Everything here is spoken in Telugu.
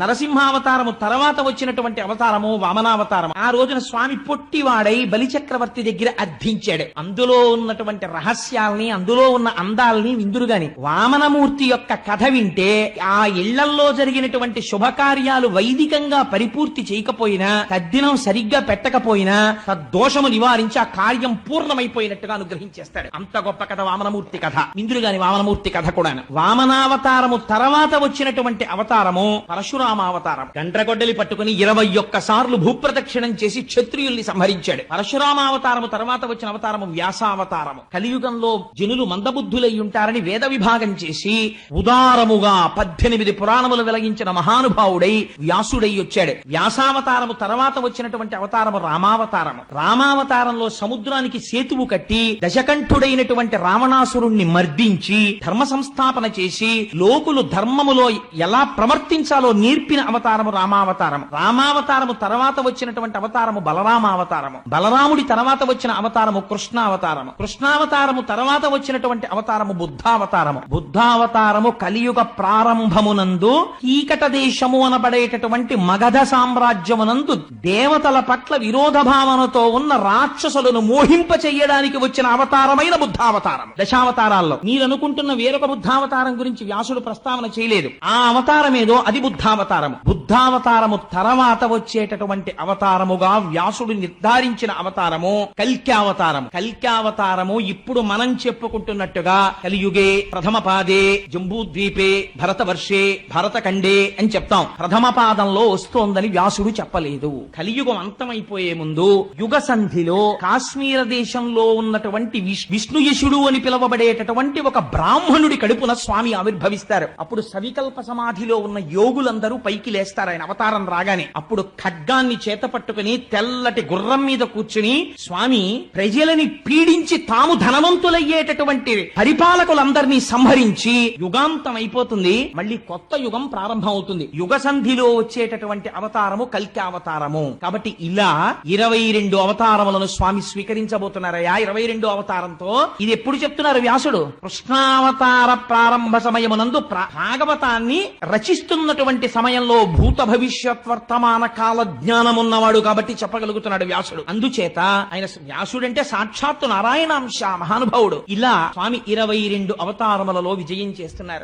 నరసింహావతారము తర్వాత వచ్చినటువంటి అవతారము వామనావతారం. ఆ రోజున స్వామి పొట్టివాడై బలిచక్రవర్తి దగ్గర అర్థించాడు. అందులో ఉన్నటువంటి రహస్యాల్ని, అందులో ఉన్న అందాల్ని విందురుగాని. వామనమూర్తి యొక్క కథ వింటే ఆ ఇళ్లల్లో జరిగినటువంటి శుభకార్యాలు వైదికంగా పరిపూర్తి చేయకపోయినా, తద్దినం సరిగ్గా పెట్టకపోయినా తద్దోషము నివారించి ఆ కార్యం పూర్ణమైపోయినట్టుగా అనుగ్రహించేస్తాడు. అంత గొప్ప కథ వామనమూర్తి కథ. విందురుగాని వామనమూర్తి కథ కూడా. వామనావతారము తర్వాత వచ్చినటువంటి అవతారము పరశురామావతారం. గండ్రగొడ్డలి పట్టుకుని 21 సార్లు భూప్రదక్షిణం చేసి క్షత్రియుల్ని సంహరించాడు. పరశురామావతారము తర్వాత వచ్చిన అవతారము వ్యాసావతారము. కలియుగంలో జనులు మందబుద్ధులై ఉంటారని వేద విభాగం చేసి ఉదారముగా 18 పురాణములు వెలిగించిన మహానుభావుడై వ్యాసుడై వచ్చాడు. వ్యాసావతారము తర్వాత వచ్చినటువంటి అవతారము రామావతారము. రామావతారంలో సముద్రానికి సేతువు కట్టి దశకంఠుడైనటువంటి రావణాసురుణ్ణి మర్దించి ధర్మ సంస్థాపన చేసి లోకులు ధర్మములో ఎలా ప్రవర్తించాలో నేర్పిన అవతారము రామావతారము. రామావతారము తర్వాత వచ్చినటువంటి అవతారము బలరామావతారము. బలరాముడి తర్వాత వచ్చిన అవతారము కృష్ణావతారము. కృష్ణావతారము తర్వాత వచ్చినటువంటి అవతారము బుద్ధావతారము. బుద్ధావతారము కలియుగ ప్రారంభమునందు కీకట దేశము అనబడేటటువంటి మగధ సామ్రాజ్యమునందు దేవతల పట్ల విరోధ భావనతో ఉన్న రాక్షసులను మోహింప చెయ్యడానికి వచ్చిన అవతారమైన బుద్ధావతారం. దశావతారాల్లో మీరు అనుకుంటున్న వేరొక బుద్ధావతారం గురించి వ్యాసుడు ప్రస్తావన చేయలేదు. ఆ అవతారమేదో అది బుద్ధావతారము. బుద్ధావతారము తర్వాత వచ్చేటటువంటి అవతారముగా వ్యాసుడు నిర్ధారించిన అవతారము కల్క్యావతారం. కల్క్యావతారము ఇప్పుడు మనం చెప్పుకుంటున్నట్టుగా కలియుగే ప్రథమ పాదే జంబూద్వీపే భరతవర్షే భరతఖండే అని చెప్తాం. ప్రథమ పాదంలో వస్తోందని వ్యాసుడు చెప్పలేదు. కలియుగం అంతమైపోయే ముందు యుగ సంధిలో కాశ్మీర దేశంలో ఉన్నటువంటి విష్ణుయశుడు అని పిలువబడేటటువంటి ఒక బ్రాహ్మణుడి కడుపున స్వామి ఆవిర్భవిస్తారు. అప్పుడు సవికల్ప సమాధిలో ఉన్న యోగులందరూ పైకి లేస్తారు ఆయన అవతారం రాగానే. అప్పుడు ఖడ్గాన్ని చేత పట్టుకుని తెల్లటి గుర్రం మీద కూర్చుని స్వామి ప్రజలని పీడించి తాము ధనవంతులయ్యేటటువంటి పరిపాలకులందరినీ సంహరించి యుగాంతం అయిపోతుంది. మళ్ళీ కొత్త యుగం ప్రారంభం అవుతుంది. యుగ సంధిలో వచ్చేటటువంటి అవతారము కల్క్యావతారము. కాబట్టి ఇలా 22 అవతారములను స్వామి స్వీకరించబోతున్నారయ్యా. 22 అవతారంతో ఇది ఎప్పుడు చెప్తున్నారు వ్యాసుడు? కృష్ణావతార ప్రారంభ సమయమునందు భాగవతాన్ని రచిస్తున్నటువంటి సమయంలో భూత భవిష్యత్ వర్తమాన కాల జ్ఞానమున్నవాడు కాబట్టి చెప్పగలుగుతున్నాడు వ్యాసుడు. అందుచేత ఆయన వ్యాసుడంటే సాక్షాత్తు నారాయణాంశ మహానుభావుడు. ఇలా స్వామి 22 అవతారములలో విజయం చేస్తున్నారు.